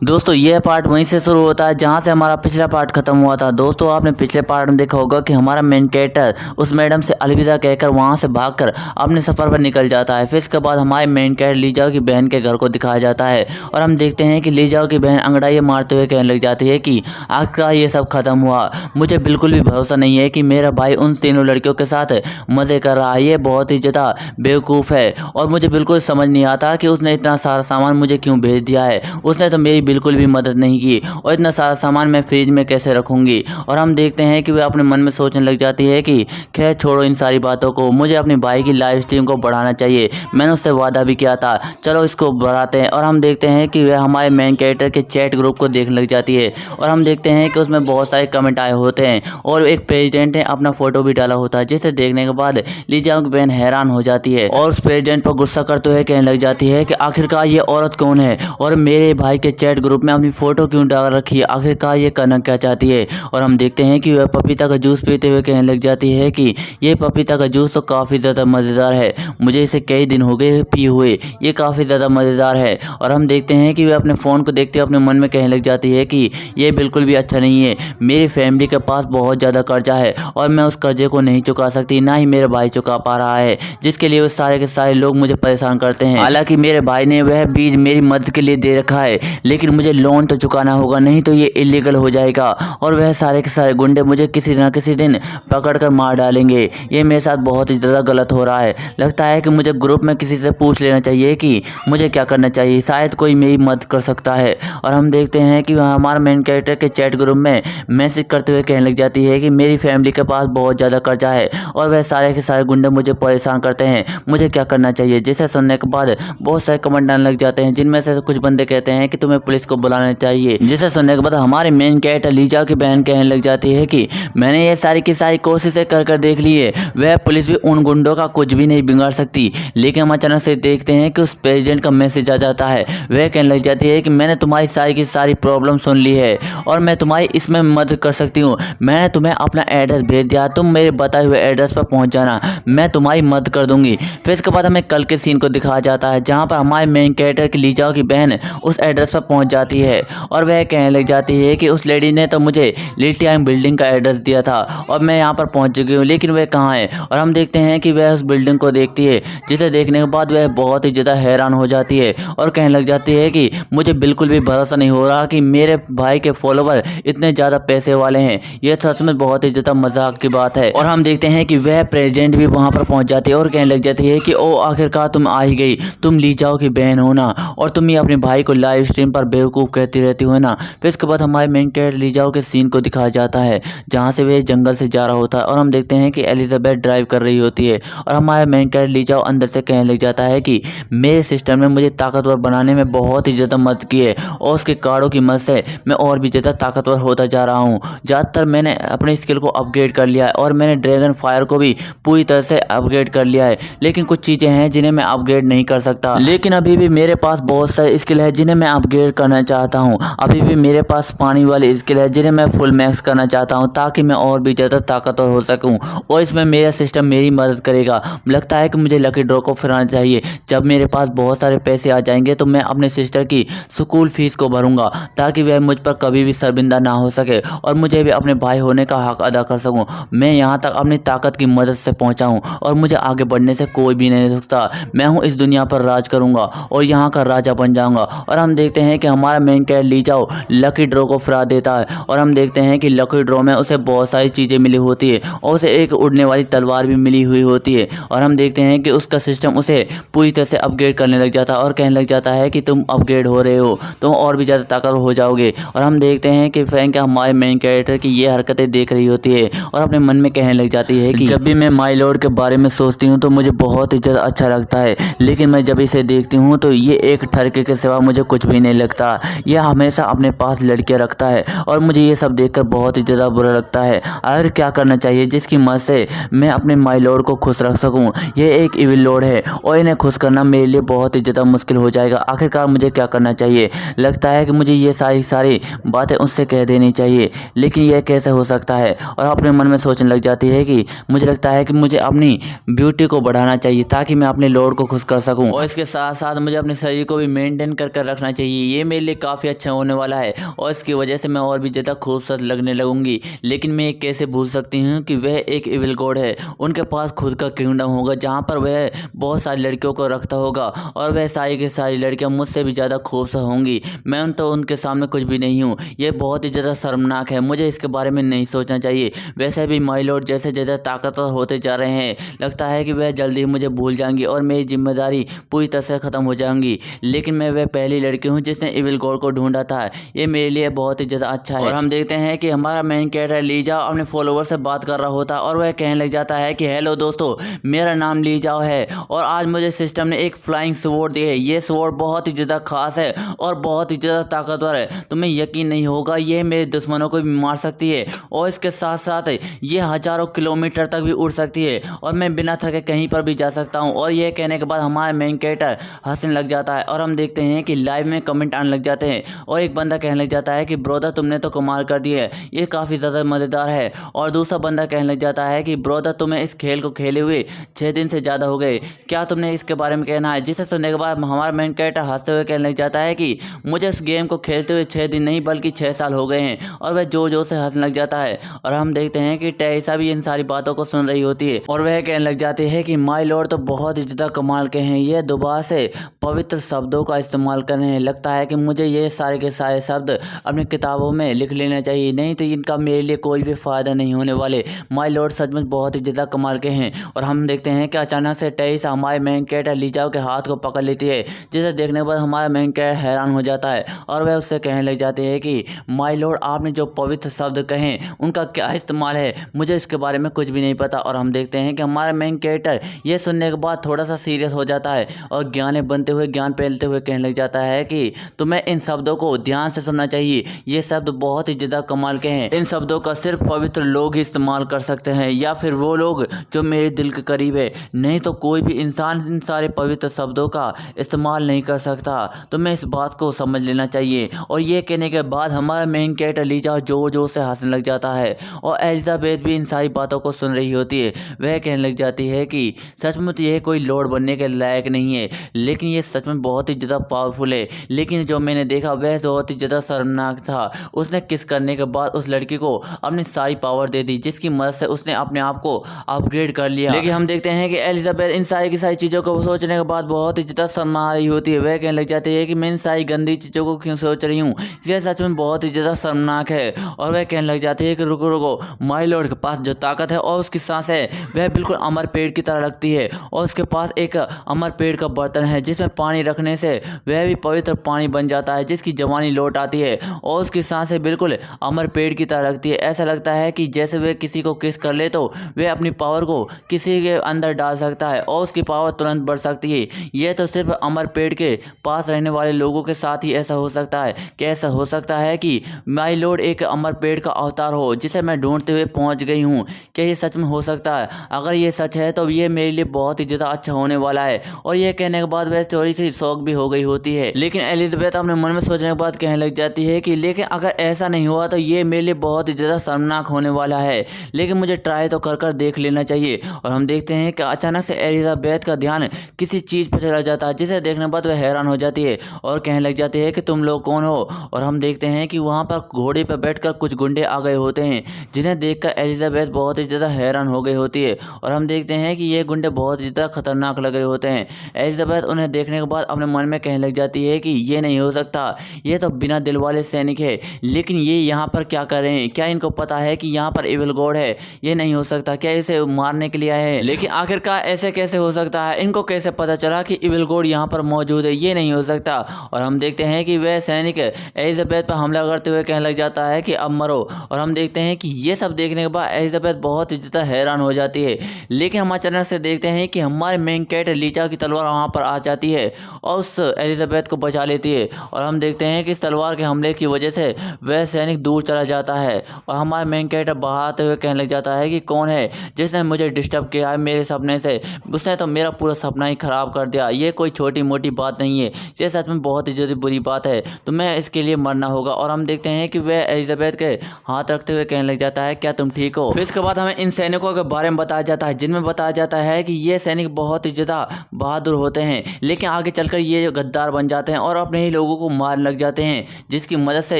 दोस्तों यह पार्ट वहीं से शुरू होता है जहां से हमारा पिछला पार्ट खत्म हुआ था। दोस्तों आपने पिछले पार्ट में देखा होगा कि हमारा मेन कैरेक्टर उस मैडम से अलविदा कहकर वहां से भागकर अपने सफर पर निकल जाता है। फिर इसके बाद हमारे मेन कैरेक्टर लीजाओ की बहन के घर को दिखाया जाता है और हम देखते हैं कि लीजाओ की बहन अंगड़ाई मारते हुए कहने लग जाती है कि आखिरकार ये सब खत्म हुआ। मुझे बिल्कुल भी भरोसा नहीं है कि मेरा भाई उन तीनों लड़कियों के साथ मजे कर रहा है। ये बहुत ही ज़्यादा बेवकूफ़ है और मुझे बिल्कुल समझ नहीं आता कि उसने इतना सारा सामान मुझे क्यों भेज दिया है। उसने तो मेरी बिल्कुल भी मदद नहीं की और इतना सारा सामान मैं फ्रिज में कैसे रखूंगी। और हम देखते हैं कि वह अपने मन में सोचने लग जाती है कि खैर छोड़ो इन सारी बातों को, मुझे अपने भाई की लाइव स्ट्रीम को बढ़ाना चाहिए। मैंने उससे वादा भी किया था, चलो इसको बढ़ाते हैं। और हम देखते हैं कि वह हमारे मेन कैरेक्टर के चैट ग्रुप को देखने लग जाती है और हम देखते हैं कि उसमें बहुत सारे कमेंट आए होते हैं और एक प्रेसिडेंट ने अपना फोटो भी डाला होता है, जिसे देखने के बाद लीजाओ की बहन हैरान हो जाती है और उस प्रेसिडेंट पर गुस्सा करते हुए कहने लग जाती है कि आखिरकार ये औरत कौन है और मेरे भाई के चैट ग्रुप में अपनी फोटो क्यों डाल रखी है, आखिरकार ये करना क्या चाहती है। और हम देखते हैं कि वह पपीता का जूस पीते हुए कहने लग जाती है कि ये पपीता का जूस तो काफ़ी ज़्यादा मज़ेदार है, मुझे इसे कई दिन हो गए पिए हुए, ये काफ़ी ज़्यादा मज़ेदार है। और हम देखते हैं कि वह अपने फ़ोन को देखते हुए अपने मन में कहने लग जाती है कि ये बिल्कुल भी अच्छा नहीं है, मेरी फैमिली के पास बहुत ज़्यादा कर्जा है और मैं उस कर्जे को नहीं चुका सकती, ना ही मेरा भाई चुका पा रहा है, जिसके लिए वो सारे के सारे लोग मुझे परेशान करते हैं। हालांकि मेरे भाई ने वह बीज मेरी मदद के लिए दे रखा है, लेकिन मुझे लोन तो चुकाना होगा, नहीं तो ये इलीगल हो जाएगा और वह सारे के सारे गुंडे मुझे किसी न किसी दिन पकड़ कर मार डालेंगे। ये मेरे साथ बहुत ही ज़्यादा गलत हो रहा है। लगता है कि मुझे ग्रुप में किसी से पूछ लेना चाहिए कि मुझे क्या करना चाहिए, शायद कोई मेरी मदद कर सकता है। और हम देखते हैं कि हमारा मेन कैरेक्टर के चैट ग्रुप में मैसेज करते हुए कहने लग जाती है कि मेरी फैमिली के पास बहुत ज़्यादा कर्जा है और वह सारे के सारे गुंडे मुझे परेशान करते हैं, मुझे क्या करना चाहिए। जिसे सुनने के बाद बहुत सारे कमेंट आने लग जाते हैं, जिनमें से कुछ बंदे कहते हैं कि तुम्हें पुलिस को बुलाना चाहिए। जिसे सुनने के बाद हमारे मेन कैरेक्टर लीजा की बहन कहने लग जाती है कि मैंने ये सारी की सारी कोशिशें कर देख ली है, वह पुलिस भी उन गुंडों का कुछ भी नहीं बिगाड़ सकती। लेकिन हम अचानक से देखते हैं कि उस प्रेसिडेंट का मैसेज आ जाता है। वह कहने लग जाती है कि मैंने तुम्हारी सारी की सारी प्रॉब्लम सुन ली है और मैं तुम्हारी इसमें मदद कर सकती हूँ। मैंने तुम्हें अपना एड्रेस भेज दिया, तुम मेरे बताए हुए एड्रेस पर पहुँच जाना, मैं तुम्हारी मदद कर दूंगी। फिर इसके बाद हमें कल के सीन को दिखाया जाता है, जहाँ पर हमारे मेन कैरेक्टर की लीजा की बहन उस एड्रेस पर पहुँच जाती है और वह कहने लग जाती है कि उस लेडी ने तो मुझे लिटियम बिल्डिंग का एड्रेस दिया था और मैं यहाँ पर पहुँच चुकी हूँ, लेकिन वह कहाँ है। और हम देखते हैं कि वह उस बिल्डिंग को देखती है, जिसे देखने के बाद वह बहुत ही ज़्यादा हैरान हो जाती है और कहने लग जाती है कि मुझे बिल्कुल भी भरोसा नहीं हो रहा कि मेरे भाई के फॉलोवर इतने ज़्यादा पैसे वाले हैं, यह सच में बहुत ही ज़्यादा मजाक की बात है। और हम देखते हैं कि वह प्रेसिडेंट भी वहाँ पर पहुँच जाती है और कहने लग जाती है कि ओ आखिरकार तुम आ ही गई, तुम लीजाओ की बहन हो ना, और तुम ही अपने भाई को लाइव स्ट्रीम पर बेवकूफ़ कहती रहती हो ना। फिर इसके बाद हमारे मेन कैरेक्टर लीजाओ के सीन को दिखाया जाता है, जहाँ से वे जंगल से जा रहा होता है और हम देखते हैं कि एलिजाबेथ ड्राइव कर रही होती है और हमारे मेन कैरेक्टर लीजाओ अंदर से कहने लग जाता है कि मेरे सिस्टम ने मुझे ताकतवर बनाने में बहुत ही ज़्यादा मदद की है और उसके कार्डों की मदद से मैं और भी ज़्यादा ताकतवर होता जा रहा हूँ। ज़्यादातर मैंने अपने स्किल को अपग्रेड कर लिया है और मैंने ड्रैगन फायर को भी पूरी तरह से अपग्रेड कर लिया है, लेकिन कुछ चीज़ें हैं जिन्हें मैं अपग्रेड नहीं कर सकता। लेकिन अभी भी मेरे पास बहुत सारे स्किल है जिन्हें मैं अपग्रेड करना चाहता हूँ। अभी भी मेरे पास पानी वाली स्किल है जिन्हें मैं फुल मैक्स करना चाहता हूँ, ताकि मैं और भी ज़्यादा ताकतवर हो सकूँ और इसमें मेरा सिस्टम मेरी मदद करेगा। लगता है कि मुझे लकी ड्रॉ को फिराना चाहिए। जब मेरे पास बहुत सारे पैसे आ जाएंगे तो मैं अपने सिस्टर की स्कूल फीस को भरूंगा, ताकि वह मुझ पर कभी भी शर्मिंदा ना हो सके और मुझे भी अपने भाई होने का हक अदा कर सकूं। मैं यहाँ तक अपनी ताकत की मदद से पहुँचा हूँ और मुझे आगे बढ़ने से कोई भी नहीं रोक सकता। मैं हूँ इस दुनिया पर राज करूँगा और यहाँ का राजा बन जाऊँगा। और हम देखते हैं कि हमारा मेन कैरेक्टर लीजाओ लकी ड्रॉ को फिरा देता है और हम देखते हैं कि लकी ड्रॉ में उसे बहुत सारी चीज़ें मिली होती है और उसे एक उड़ने वाली तलवार भी मिली हुई होती है। और हम देखते हैं कि उसका सिस्टम उसे पूरी तरह से अपग्रेड करने लग जाता है और कहने लग जाता है कि तुम अपग्रेड हो रहे हो, तुम और भी ज़्यादा ताकतवर हो जाओगे। और हम देखते हैं कि फ्रैंक हमारे मेन कैरेक्टर की ये हरकतें देख रही होती है और अपने मन में कहने लग जाती है कि जब भी मैं माय लॉर्ड के बारे में सोचती हूँ तो मुझे बहुत ही ज़्यादा अच्छा लगता है, लेकिन मैं जब इसे देखती हूँ तो ये एक ठरके के सिवा मुझे कुछ भी नहीं लगता। यह हमेशा अपने पास लड़कियाँ रखता है और मुझे ये सब देखकर बहुत ही ज़्यादा बुरा लगता है। आखिर क्या करना चाहिए जिसकी मदद से मैं अपने माय लॉर्ड को खुश रख सकूं। ये एक इविल लॉर्ड है और इन्हें खुश करना मेरे लिए बहुत ही ज़्यादा मुश्किल हो जाएगा। आखिरकार मुझे क्या करना चाहिए। लगता है कि मुझे ये सारी बातें उससे कह देनी चाहिए, लेकिन यह कैसे हो सकता है। और अपने मन में सोचने लग जाती है कि मुझे लगता है कि मुझे अपनी ब्यूटी को बढ़ाना चाहिए ताकि मैं अपने लॉर्ड को खुश कर सकूँ और इसके साथ साथ मुझे अपने शरीर को भी मेनटेन कर रखना चाहिए। ये मेरे लिए काफ़ी अच्छा होने वाला है और इसकी वजह से मैं और भी ज़्यादा खूबसूरत लगने लगूंगी। लेकिन मैं कैसे भूल सकती हूँ कि वह एक इविल गॉड है। उनके पास खुद का किंगडम होगा जहाँ पर वह बहुत सारी लड़कियों को रखता होगा और वह सारी की सारी लड़कियाँ मुझसे भी ज़्यादा खूबसूरत होंगी। मैं तो उनके सामने कुछ भी नहीं हूँ। ये बहुत ही ज़्यादा शर्मनाक है, मुझे इसके बारे में नहीं सोचना चाहिए। वैसे भी माय लॉर्ड जैसे जैसे ताकतवर होते जा रहे हैं, लगता है कि वह जल्दी ही मुझे भूल जाएंगी और मेरी जिम्मेदारी पूरी तरह से ख़त्म हो जाएंगी। लेकिन मैं वह पहली लड़की हूँ जिसने इविल गॉड को ढूंढा था। ये मेरे लिए बहुत ही ज़्यादा अच्छा है। और हम देखते हैं कि हमारा मेन कैरेक्टर ली जाओ अपने फॉलोअर से बात कर रहा होता और वह कहने लग जाता है कि हेलो दोस्तों, मेरा नाम ली जाओ है और आज मुझे सिस्टम ने एक फ्लाइंग स्वॉर्ड दी है। ये स्वॉर्ड बहुत ही ज़्यादा खास है और बहुत ही ज़्यादा ताकतवर है। तुम्हें यकीन नहीं होगा, ये मेरे दुश्मनों को भी मार सकती है और इसके साथ साथ ये हज़ारों किलोमीटर तक भी उड़ सकती है और मैं बिना थके कहीं पर भी जा सकता हूँ। और ये कहने के बाद हमारा मेन कैरेक्टर हंसने लग जाता है और हम देखते हैं कि लाइव में कमेंट आने लग जाते हैं और एक बंदा कहने लग जाता है कि ब्रोदर तुमने तो कमाल कर दी है, ये काफ़ी ज़्यादा मज़ेदार है। और दूसरा बंदा कहने लग जाता है कि ब्रोदर तुम्हें इस खेल को खेले हुए 6 दिन से ज़्यादा हो गए, क्या तुमने इसके बारे में कहना है। जिसे सुनने के बाद हमारा मेन कैरेक्टर हंसते हुए कहने लग जाता है कि मुझे इस गेम को खेलते हुए 6 दिन नहीं बल्कि 6 साल हो गए हैं। और वह जोर जोर से हंसने लग जाता है और हम देखते हैं कि टेरेसा भी इन सारी बातों को सुन रही होती है और वह कहने लग जाती है कि माय लॉर्ड तो बहुत ही ज़्यादा कमाल के हैं, ये दोबारा से पवित्र शब्दों का इस्तेमाल कर रहे हैं। लगता है कि मुझे ये सारे के सारे शब्द अपनी किताबों में लिख लेना चाहिए, नहीं तो इनका मेरे लिए कोई भी फ़ायदा नहीं होने वाले। माय लॉर्ड सचमुच बहुत ही ज़्यादा कमाल के हैं। और हम देखते हैं कि अचानक से टेरेसा हमारे मेन कैरेक्टर लीजाओ के हाथ को पकड़ लेती है, जिसे देखने के बाद हमारा मेन कैरेक्टर हैरान हो जाता है और वह उससे कहने लग जाती है कि माय लॉर्ड आपने जो पवित्र शब्द कहे उनका क्या इस्तेमाल है, मुझे इसके बारे में कुछ भी नहीं पता। और हम देखते हैं कि हमारा मेन कैरेक्टर ये सुनने के बाद थोड़ा सा सीरियस हो जाता है और ज्ञान बनते हुए ज्ञान फैलते हुए कहने लग जाता है कि तुम्हें इन शब्दों को ध्यान से सुनना चाहिए, ये शब्द बहुत ही ज़्यादा कमाल के हैं। इन शब्दों का सिर्फ पवित्र लोग ही इस्तेमाल कर सकते हैं या फिर वो लोग जो मेरे दिल के करीब है, नहीं तो कोई भी इंसान इन सारे पवित्र शब्दों का इस्तेमाल नहीं कर सकता। तुम्हें इस बात को समझ लेना चाहिए। और ये कहने के बाद हमारा मेन कैरेक्टर लीजा जोर जोर से हंसने लग जाता है और एलिजाबेथ भी इन सारी बातों को सुन रही होती है। वह कहने लग जाती है कि सचमुच ये कोई लॉर्ड बनने के लायक नहीं है, लेकिन ये सच में बहुत ही ज़्यादा पावरफुल है। लेकिन जो मैंने देखा वह बहुत ही ज़्यादा शर्मनाक था। उसने किस करने के बाद उस लड़की को अपनी सारी पावर दे दी, जिसकी मदद से उसने अपने आप को अपग्रेड कर लिया। लेकिन हम देखते हैं कि एलिजाबेथ इन सारी की सारी चीज़ों को सोचने के बाद बहुत ही ज़्यादा शर्मा रही होती है। वह कहने लग जाती है कि मैं इन सारी गंदी चीज़ों को क्यों सोच रही हूँ, यह सच में बहुत ही ज़्यादा शर्मनाक है। और वह कहने लग जाती है कि रुको रुको, माय लॉर्ड के पास जो ताकत है और उसकी सांस है वह बिल्कुल अमर पेड़ की तरह लगती है और उसके पास एक अमर पेड़ का बर्तन है जिसमें पानी रखने से वह भी पवित्र पानी बन जाता है, जिसकी जवानी लौट आती है और उसकी सांसें बिल्कुल अमर पेड़ की तरह लगती है। ऐसा लगता है कि जैसे वह किसी को किस कर ले तो वह अपनी पावर को किसी के अंदर डाल सकता है और उसकी पावर तुरंत बढ़ सकती है। यह तो सिर्फ अमर पेड़ के पास रहने वाले लोगों के साथ ही ऐसा हो सकता है। क्या ऐसा हो सकता है कि माय लॉर्ड एक अमर पेड़ का अवतार हो जिसे मैं ढूंढते हुए पहुंच गई हूँ? क्या ये सच में हो सकता है? अगर ये सच है तो ये मेरे लिए बहुत ही ज़्यादा अच्छा होने वाला है। और ये कहने के बाद वह थोड़ी सी शौक भी हो गई होती है। लेकिन एलिजाबेथ अपने मन में सोचने के बाद कहने लग जाती है कि लेकिन अगर ऐसा नहीं हुआ तो ये मेरे लिए बहुत ही ज़्यादा शर्मनाक होने वाला है, लेकिन मुझे ट्राई तो कर कर देख लेना चाहिए। और हम देखते हैं कि अचानक से एलिजाबेथ का ध्यान किसी चीज़ पर चला जाता है, जिसे देखने के बाद वह हैरान हो जाती है और कहने लग जाती है कि तुम लोग कौन हो। और हम देखते हैं कि वहाँ पर घोड़े पर बैठकर कुछ गुंडे आ गए होते हैं, जिन्हें देखकर एलिजाबेथ बहुत ही ज़्यादा हैरान हो गई होती है। और हम देखते हैं कि ये गुंडे बहुत ही ज़्यादा खतरनाक लग रहे होते हैं। एलिजाबेथ उन्हें देखने के बाद अपने मन में कहने लग जाती है कि ये नहीं हो सकता, ये तो बिना दिल वाले सैनिक है, लेकिन ये यहाँ पर क्या कर रहे हैं? क्या इनको पता है कि यहाँ पर इविल गॉड है? ये नहीं हो सकता, क्या इसे मारने के लिए आए हैं? लेकिन आखिरकार ऐसे कैसे हो सकता है? इनको कैसे पता चला कि इविल गॉड यहाँ पर मौजूद है? ये नहीं हो सकता। और हम देखते हैं कि वह सैनिक एलिजाबेथ पर हमला करते हुए कहने लग जाता है कि अब मरो। और हम देखते हैं कि ये सब देखने के बाद एलिजाबेथ बहुत ही ज़्यादा हैरान हो जाती है। लेकिन हम अचानक से देखते हैं कि हमारे मेन कैरेक्टर लीजा की तलवार वहाँ पर आ जाती है और उस एलिजाबेथ को बचा लेती है। और हम देखते हैं कि इस तलवार के हमले की वजह से वह सैनिक दूर चला जाता है और हमारा मेन कैरेक्टर बहाते हुए कहने लग जाता है कि कौन है जिसने मुझे डिस्टर्ब किया है मेरे सपने से? उसने तो मेरा पूरा सपना ही खराब कर दिया। ये कोई छोटी मोटी बात नहीं है, ये सच में बहुत ही ज़्यादा बुरी बात है, तो मैं इसके लिए मरना होगा। और हम देखते हैं कि वह एलिजाबेथ के हाथ रखते हुए कहने लग जाता है क्या तुम ठीक हो? फिर इसके बाद हमें इन सैनिकों के बारे में बताया जाता है, जिनमें बताया जाता है कि ये सैनिक बहुत ही ज़्यादा बहादुर होते हैं, लेकिन आगे चलकर ये गद्दार बन जाते हैं और अपने ही लोगों को मारने लग जाते हैं, जिसकी मदद से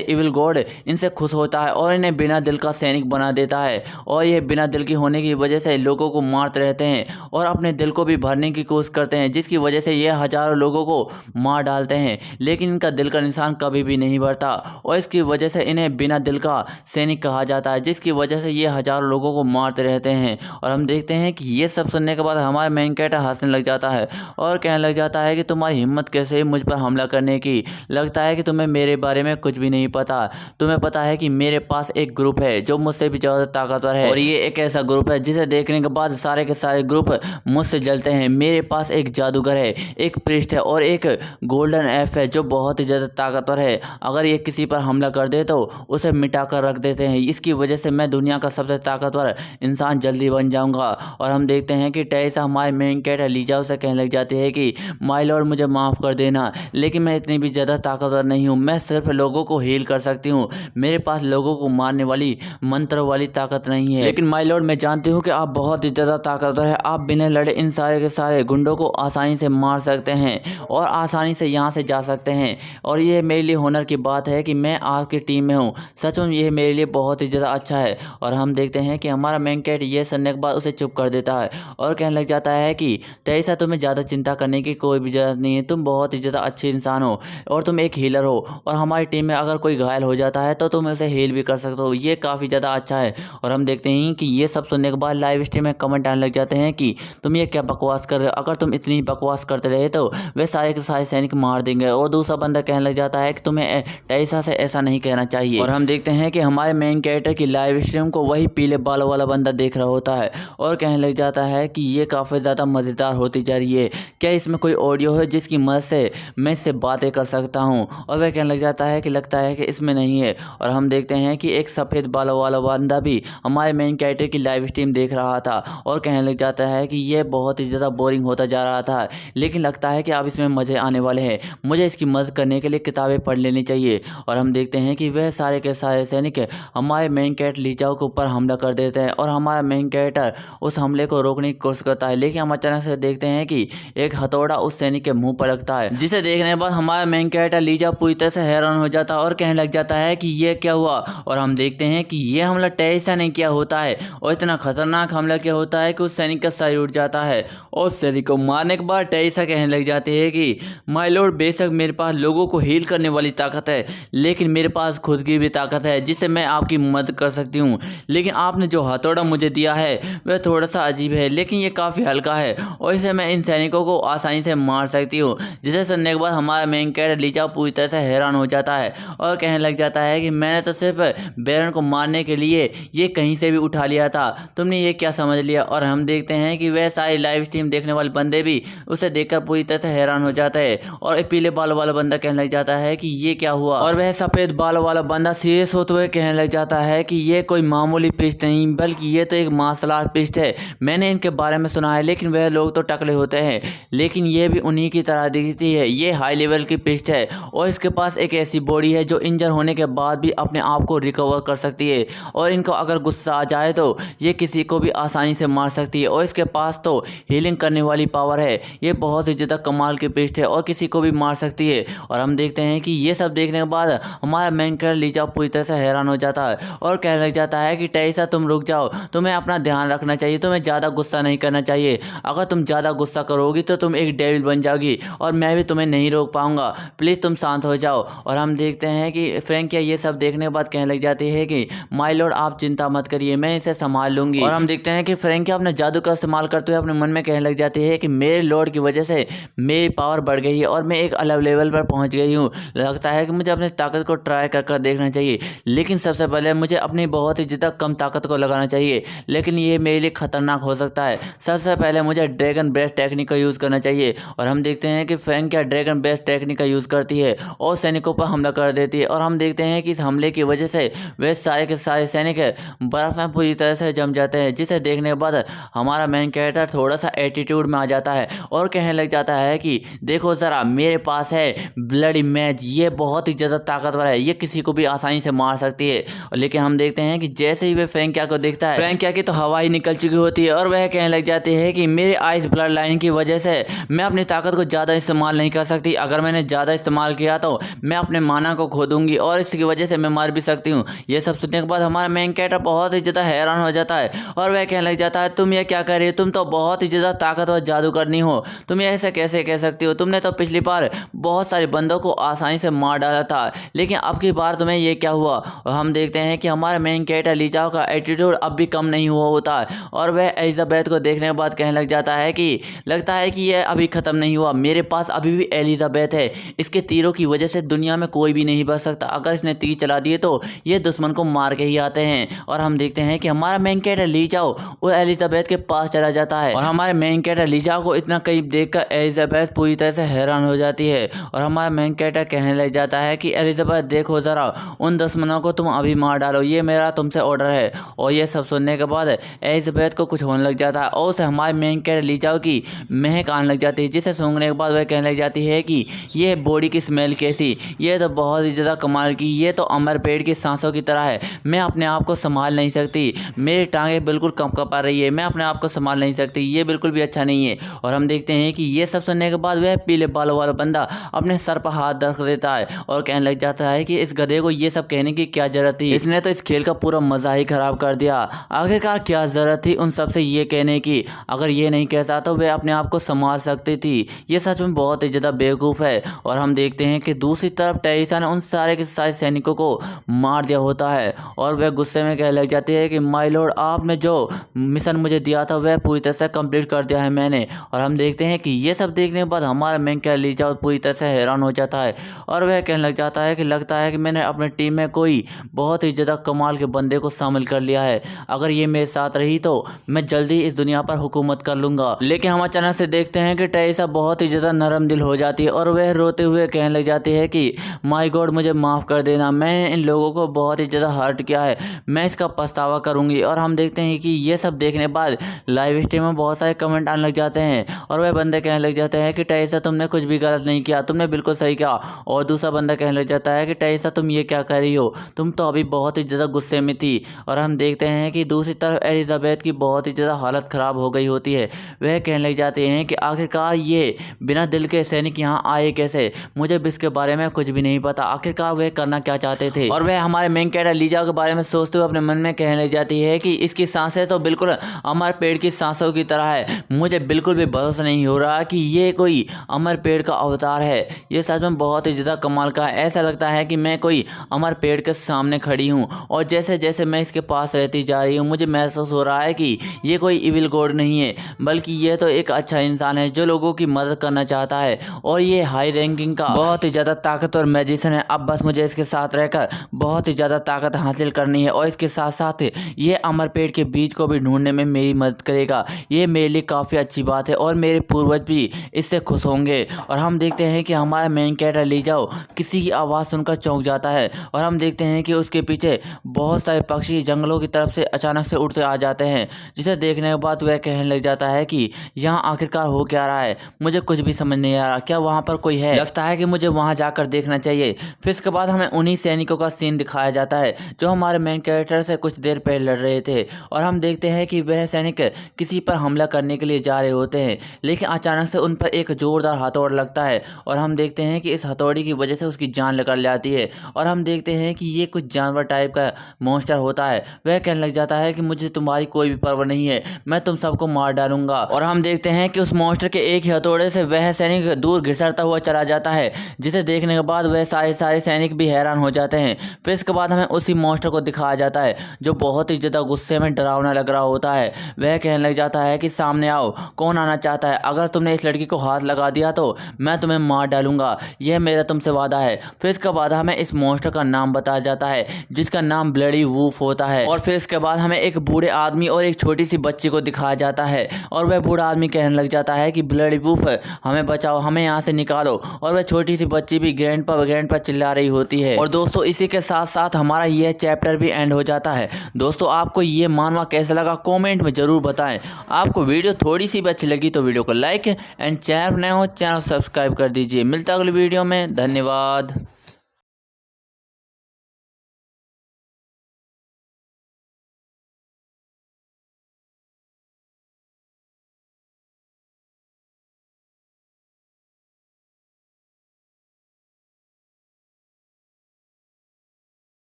इविल गॉड इनसे खुश होता है और इन्हें बिना दिल का सैनिक बना देता है। और ये बिना दिल की होने की वजह से लोगों को मारते रहते हैं और अपने दिल को भी भरने की कोशिश करते हैं, जिसकी वजह से ये हजारों लोगों को मार डालते हैं, लेकिन इनका दिल का निशान कभी भी नहीं भरता और इसकी वजह से इन्हें बिना दिल का सैनिक कहा जाता है, जिसकी वजह से ये हजारों लोगों को मारते रहते हैं। और हम देखते हैं कि ये सब सुनने के बाद हमारा मेन कैरेक्टर हंसने लग जाता है और कहने लग जाता है कि तुम्हारी हिम्मत कैसे हुई मुझ पर हमला करने की। लगता है कि तुम्हें मेरे बारे में कुछ भी नहीं पता। तुम्हें पता है कि मेरे पास एक ग्रुप है जो मुझसे भी ज़्यादा ताकतवर है और ये एक ऐसा ग्रुप है जिसे देखने के बाद सारे के सारे ग्रुप मुझसे जलते हैं। मेरे पास एक जादूगर है, एक प्रीस्ट है और एक गोल्डन एफ है जो बहुत ही ज़्यादा ताकतवर है। अगर ये किसी पर हमला कर दे तो उसे मिटा कर रख देते हैं। इसकी वजह से मैं दुनिया का सबसे ताकतवर इंसान जल्दी बन जाऊंगा। और हम देखते हैं कि टेरेसा हमारे मेन कैरेक्टर लीजा उसे कहने लग जाती है कि माय लॉर्ड मुझे माफ़ कर देना, लेकिन मैं इतनी भी ज़्यादा ताकतवर नहीं हूँ। मैं सिर्फ लोगों को हील कर सकती हूँ। मेरे पास लोगों को मारने वाली मंत्र वाली ताकत नहीं है। लेकिन माय लॉर्ड मैं जानती हूँ कि आप बहुत ही ज़्यादा ताकतवर है। आप बिना लड़े इन सारे के सारे गुंडों को आसानी से मार सकते हैं और आसानी से यहाँ से जा सकते हैं। और ये मेरे लिए हुनर की बात है कि मैं आपकी टीम में हूँ। सच में ये मेरे लिए बहुत ही ज़्यादा अच्छा है। और हम देखते हैं कि हमारा मेन कैरेक्टर ये सुनने के बाद उसे चुप कर देता है और कहने लग जाता है कि तेईसा तुम्हें ज़्यादा चिंता करने की कोई भी ज़रूरत नहीं है। तुम बहुत ही ज़्यादा अच्छे इंसान हो और तुम एक हीलर हो और हमारी टीम में अगर कोई घायल हो जाता है तो तुम उसे हील भी कर सकते हो। ये काफ़ी ज़्यादा अच्छा है। और हम देखते हैं कि ये सब सुनने के बाद लाइव स्ट्रीम में कमेंट आने लग जाते हैं कि तुम ये क्या बकवास कर रहे हो। अगर तुम इतनी बकवास करते रहे तो वे सारे के सारे सैनिक मार देंगे। और दूसरा बंदा कहने लग जाता है कि तुम्हें तेईसा से ऐसा नहीं कहना चाहिए। और हम देखते हैं कि हमारे मेन कैरेक्टर की लाइव स्ट्रीम को वही पीले बालों वाला बंदा देख रहा होता है और कहने लग जाता है कि ये काफ़ी ज़्यादा मज़ेदार होती जा रही है। क्या इसमें कोई ऑडियो है जिसकी मदद से मैं इससे बातें कर सकता हूँ। और वह कहने लग जाता है कि लगता है कि इसमें नहीं है। और हम देखते हैं कि एक सफ़ेद बालों वाला बंदा भी हमारे मेन कैरेक्टर की लाइव स्ट्रीम देख रहा था और कहने लग जाता है कि ये बहुत ही ज़्यादा बोरिंग होता जा रहा था, लेकिन लगता है कि अब इसमें मज़े आने वाले हैं। मुझे इसकी मदद करने के लिए किताबें पढ़ लेनी चाहिए। और हम देखते हैं कि वह सारे के सारे सैनिक हमारे मेन कैरेक्टर लीजाओ के ऊपर हमला कर देते हैं और हमारा मेन कैरेक्टर उस हमले को रोकने की कोशिश करता है। लेकिन हम अचानक से देखते हैं कि एक हथौड़ा उस सैनिक के मुंह पर लगता है, जिसे देखने के बाद हमारा मेन कैरेक्टर लीजा पूरी तरह से हैरान हो जाता है और कहने लग जाता है कि ये क्या हुआ। और हम देखते हैं कि ये हमला तेईसा ने किया होता है और इतना खतरनाक हमला किया होता है कि उस सैनिक का सर उठ जाता है। और उस सैनिक को मारने के बाद तेईसा कहने लग जाती है कि माय लॉर्ड बेशक मेरे पास लोगों को हील करने वाली ताकत है, लेकिन मेरे पास खुद की भी ताकत है जिससे मैं आपकी मदद कर सकती हूँ। लेकिन आपने जो हथौड़ा मुझे दिया है वह थोड़ा सा अजीब है, लेकिन ये काफ़ी हल्का है और इसे मैं इन सैनिकों को आसानी से मार सकती हूँ। जिसे सुनने के बाद हमारा मेन कैरेक्टर लीजा पूरी तरह से हैरान हो जाता है और कहने लग जाता है कि मैंने तो सिर्फ बैरन को मारने के लिए ये कहीं से भी उठा लिया था, तुमने ये क्या समझ लिया। और हम देखते हैं कि वह सारी लाइव स्ट्रीम देखने वाले बंदे भी उसे देखकर पूरी तरह से हैरान हो जाते हैं और पीले बालों वाला बंदा कहने लग जाता है कि ये क्या हुआ। और वह सफ़ेद बालों वाला बंदा सीरियस होते हुए कहने लग जाता है कि ये कोई मामूली पिस्ट नहीं बल्कि ये तो एक मार्शल आर्ट पिस्ट है। मैंने इनके बारे में सुना है, लेकिन वह लोग तो टकले होते हैं, लेकिन ये भी उन्हीं की तरह दिखती है। ये हाई लेवल की पिस्ट है और इसके पास एक ऐसी बॉडी है जो इंजर होने के बाद भी अपने आप को रिकवर कर सकती है। और इनको अगर गुस्सा आ जाए तो ये किसी को भी आसानी से मार सकती है और इसके पास तो हीलिंग करने वाली पावर है। ये बहुत ही ज़्यादा कमाल की पिस्ट है और किसी को भी मार सकती है। और हम देखते हैं कि ये सब देखने के बाद हमारा मेन कैरेक्टर लीजा पूरी तरह से हैरान हो जाता है और कहने लग जाता है कि तेईसा तुम रुक जाओ, तुम्हें अपना ध्यान रखना चाहिए, तुम्हें ज़्यादा गुस्सा नहीं करना चाहिए। अगर तुम ज़्यादा गुस्सा करोगी तो तुम एक डेविल बन जाओगी और मैं भी तुम्हें नहीं रोक पाऊंगा, प्लीज़ तुम शांत हो जाओ। और हम देखते हैं कि फ्रैंकिया ये सब देखने के बाद कहने लग जाती है कि माय लॉर्ड आप चिंता मत करिए, मैं इसे संभाल लूंगी। और हम देखते हैं कि फ्रैंकिया अपने जादू का इस्तेमाल करते हुए अपने मन में कहने लग जाती है कि मेरे लॉर्ड की वजह से मेरी पावर बढ़ गई है और मैं एक अलग लेवल पर पहुंच गई हूँ। लगता है कि मुझे अपनी ताकत को ट्राई कर देखना चाहिए, लेकिन सबसे पहले मुझे अपनी बहुत ही ज़्यादा कम ताकत को लगाना चाहिए, लेकिन ये मेरे लिए खतरनाक हो सकता है। सबसे पहले मुझे ड्रैगन ब्रेथ टेक्निक का यूज़ करना चाहिए। और हम देखते हैं कि फ्रैंकिया ड्रैगन ब्रेथ टेक्निक का यूज़ करती है और सैनिकों पर हमला कर देती है। और हम देखते हैं कि इस हमले की वजह से वे सारे के सारे सैनिक बर्फ़ में पूरी तरह से जम जाते हैं, जिसे देखने के बाद हमारा मेन कैरेक्टर थोड़ा सा एटीट्यूड में आ जाता है और कहने लग जाता है कि देखो ज़रा मेरे पास है ब्लडी मैच, ये बहुत ही ज़्यादा ताकतवर है, ये किसी को भी आसानी से मार सकती है। लेकिन हम देखते हैं कि जैसे ही वे फ्रैंकिया को देखता है, फ्रैंकिया की तो हवा ही निकल चुकी होती है और वह कहने लग जाती है कि मेरे आइस ब्लड लाइन की वजह से मैं अपनी ताकत को ज़्यादा इस्तेमाल नहीं कर सकती। अगर मैंने ज़्यादा ज़्यादा इस्तेमाल किया तो मैं अपने माना को खो दूंगी और इसकी वजह से मैं मर भी सकती हूँ। ये सब सुनने के बाद हमारा मेन कैरेक्टर बहुत ही ज़्यादा हैरान हो जाता है और वह कहने लग जाता है, तुम ये क्या कर रही हो, तुम तो बहुत ही ज़्यादा ताकतवर जादूगरनी हो, तुम ये ऐसे कैसे कह सकती हो, तुमने तो पिछली बार बहुत सारे बंदों को आसानी से मार डाला था, लेकिन अब की बार तुम्हें ये क्या हुआ। और हम देखते हैं कि हमारा मेन कैरेक्टर ली चाओ का एटीट्यूड अब भी कम नहीं हुआ होता है और वह एलिजाबेथ को देखने के बाद कहने लग जाता है कि लगता है कि यह अभी ख़त्म नहीं हुआ, मेरे पास अभी भी एलिजाबेथ है, इसके तीरों की वजह से दुनिया में कोई भी नहीं बच सकता, अगर इसने तीर चला दिए तो ये दुश्मन को मार के ही आते हैं। और हम देखते हैं कि हमारा मेन कैरेक्टर ली चाओ वो एलिजाबेथ के पास चला जाता है और हमारे मेन कैरेक्टर ली चाओ को इतना करीब देखकर एलिजाबेथ पूरी तरह से हैरान हो जाती है और हमारा मेन कैरेक्टर कहने लग जाता है कि एलिजाबेथ देखो ज़रा, उन दुश्मनों को तुम अभी मार डालो, ये मेरा तुमसे ऑर्डर है। और ये सब सुनने के बाद एलिजाबेथ को कुछ होने लग जाता है और उसे हमारे मेन कैरेक्टर ली चाओ की महक आने लग जाती है, जिसे सूंघने के बाद वह कहने लग जाती है कि ये बॉडी की स्मेल कैसी, ये तो बहुत ही ज़्यादा कमाल की, ये तो अमर पेड़ की सांसों की तरह है, मैं अपने आप को संभाल नहीं सकती, मेरी टांगें बिल्कुल कंपा रही है, मैं अपने आप को संभाल नहीं सकती, ये बिल्कुल भी अच्छा नहीं है। और हम देखते हैं कि ये सब सुनने के बाद वह पीले बालों वाला बंदा अपने सर पर हाथ रख देता है और कहने लग जाता है कि इस गधे को ये सब कहने की क्या जरूरत थी, इसने तो इस खेल का पूरा मजा ही खराब कर दिया, आखिरकार क्या जरूरत थी उन सबसे ये कहने की, अगर ये नहीं कहता तो वह अपने आप को संभाल सकती थी, ये सच में बहुत ही ज़्यादा बेवकूफ़ है। और हम देखते हैं कि दूसरी तरफ टेरिसा ने उन सारे के सारे सैनिकों को मार दिया होता है और वह गुस्से में कहने लग जाती है कि माय लॉर्ड, आपने जो मिशन मुझे दिया था वह पूरी तरह से कंप्लीट कर दिया है मैंने। और हम देखते हैं कि ये सब देखने के बाद हमारा मेन कैरेक्टर ली चाओ पूरी तरह से हैरान हो जाता है और वह कहने लग जाता है कि लगता है कि मैंने अपनी टीम में कोई बहुत ही ज़्यादा कमाल के बंदे को शामिल कर लिया है, अगर ये मेरे साथ रही तो मैं जल्दी इस दुनिया पर हुकूमत कर लूँगा। लेकिन हम अचानक से देखते हैं कि टेरिसा बहुत ही ज़्यादा नरम दिल हो जाती है और वह रोते हुए कहने लग जाती है कि माय गॉड, मुझे माफ़ कर देना, मैंने इन लोगों को बहुत ही ज़्यादा हर्ट किया है, मैं इसका पछतावा करूँगी। और हम देखते हैं कि ये सब देखने के बाद लाइव स्ट्रीम में बहुत सारे कमेंट आने लग जाते हैं और वह बंदे कहने लग जाते हैं कि टेरिसा तुमने कुछ भी गलत नहीं किया, तुमने बिल्कुल सही किया। और दूसरा बंदा कहने लग जाता है कि टेरिसा तुम ये क्या कर रही हो, तुम तो अभी बहुत ही ज़्यादा गुस्से में थी। और हम देखते हैं कि दूसरी तरफ एलिजाबेथ की बहुत ही ज़्यादा हालत ख़राब हो गई होती है, वह कहने लग जाते हैं कि आखिरकार ये बिना दिल के सैनिक यहाँ आए कैसे, मुझे इसके बारे में कुछ भी नहीं पता, आखिरकार वह करना क्या चाहते थे। और वह हमारे मेन कैरेक्टर ली चाओ के बारे में सोचते हुए अपने मन में कहने लग जाती है कि इसकी सांसें तो बिल्कुल अमर पेड़ की सांसों की तरह है, मुझे बिल्कुल भी भरोसा नहीं हो रहा कि ये कोई अमर पेड़ का अवतार है, ये सच में बहुत ही ज़्यादा कमाल का है, ऐसा लगता है कि मैं कोई अमर पेड़ के सामने खड़ी हूँ और जैसे जैसे मैं इसके पास रहती जा रही हूँ मुझे महसूस हो रहा है कि ये कोई इविल गॉड नहीं है, बल्कि ये तो एक अच्छा इंसान है जो लोगों की मदद करना चाहता है और ये हाई रैंकिंग का बहुत ही ज़्यादा ताकतवर मैजिशियन है। अब बस मुझे इसके साथ रहकर बहुत ही ज़्यादा ताकत हासिल करनी है और इसके साथ साथ ये अमर पेड़ के बीज को भी ढूंढने में मेरी मदद करेगा, ये मेरे लिए काफ़ी अच्छी बात है और मेरे पूर्वज भी इससे खुश होंगे। और हम देखते हैं कि हमारा मेन कैरेक्टर ली चाओ किसी की आवाज़ सुनकर चौंक जाता है और हम देखते हैं कि उसके पीछे बहुत सारे पक्षी जंगलों की तरफ से अचानक से उड़ते आ जाते हैं, जिसे देखने के बाद वह कहने लग जाता है कि यहाँ आखिरकार हो क्या रहा है, मुझे कुछ भी समझ नहीं आ रहा, क्या वहाँ पर कोई है, लगता है कि मुझे वहाँ जाकर देखना चाहिए। फिर इसके बाद हमें उन्हीं सैनिकों का सीन दिखाया जाता है जो हमारे मेन कैरेक्टर से कुछ देर पहले लड़ रहे थे और हम देखते हैं कि वह सैनिक किसी पर हमला करने के लिए जा रहे होते हैं, लेकिन अचानक से उन पर एक जोरदार हथौड़ा लगता है और हम देखते हैं कि इस हथौड़ी की वजह से उसकी जान निकल जाती है और हम देखते हैं कि ये कुछ जानवर टाइप का मॉन्स्टर होता है। वह कहने लग जाता है कि मुझे तुम्हारी कोई भी परवाह नहीं है, मैं तुम सबको मार डालूंगा। और हम देखते हैं कि उस मॉन्स्टर के एक ही हथौड़े से वह सैनिक दूर घिसटता हुआ चला जाता है, जिसे देखने के बाद वह सारे सैनिक भी हैरान हो जाते हैं। फिर इसके बाद हमें उसी मॉन्स्टर को दिखाया जाता है जो बहुत ही ज़्यादा गुस्से में डरावना लग रहा होता है। वह कहने लग जाता है कि सामने आओ, कौन आना चाहता है, अगर तुमने इस लड़की को हाथ लगा दिया तो मैं तुम्हें मार डालूंगा, यह मेरा तुमसे वादा है। फिर इसके बाद हमें इस मॉन्स्टर का नाम बताया जाता है जिसका नाम ब्लडी वूफ होता है। और फिर इसके बाद हमें एक बूढ़े आदमी और एक छोटी सी बच्ची को दिखाया जाता है और वह बूढ़ा आदमी कहने लग जाता है कि ब्लडी वूफ हमें बचाओ, हमें यहाँ से निकालो। और वह छोटी सी बच्ची भी ग्रैंडपा चिल्ला रही होती है। और दोस्तों इसी के साथ साथ हमारा यह चैप्टर भी एंड हो जाता है। दोस्तों आपको ये मानवा कैसा लगा कमेंट में ज़रूर बताएं। आपको वीडियो थोड़ी सी भी अच्छी लगी तो वीडियो को लाइक एंड चैनल नए हो चैनल सब्सक्राइब कर दीजिए। मिलता है अगली वीडियो में, धन्यवाद।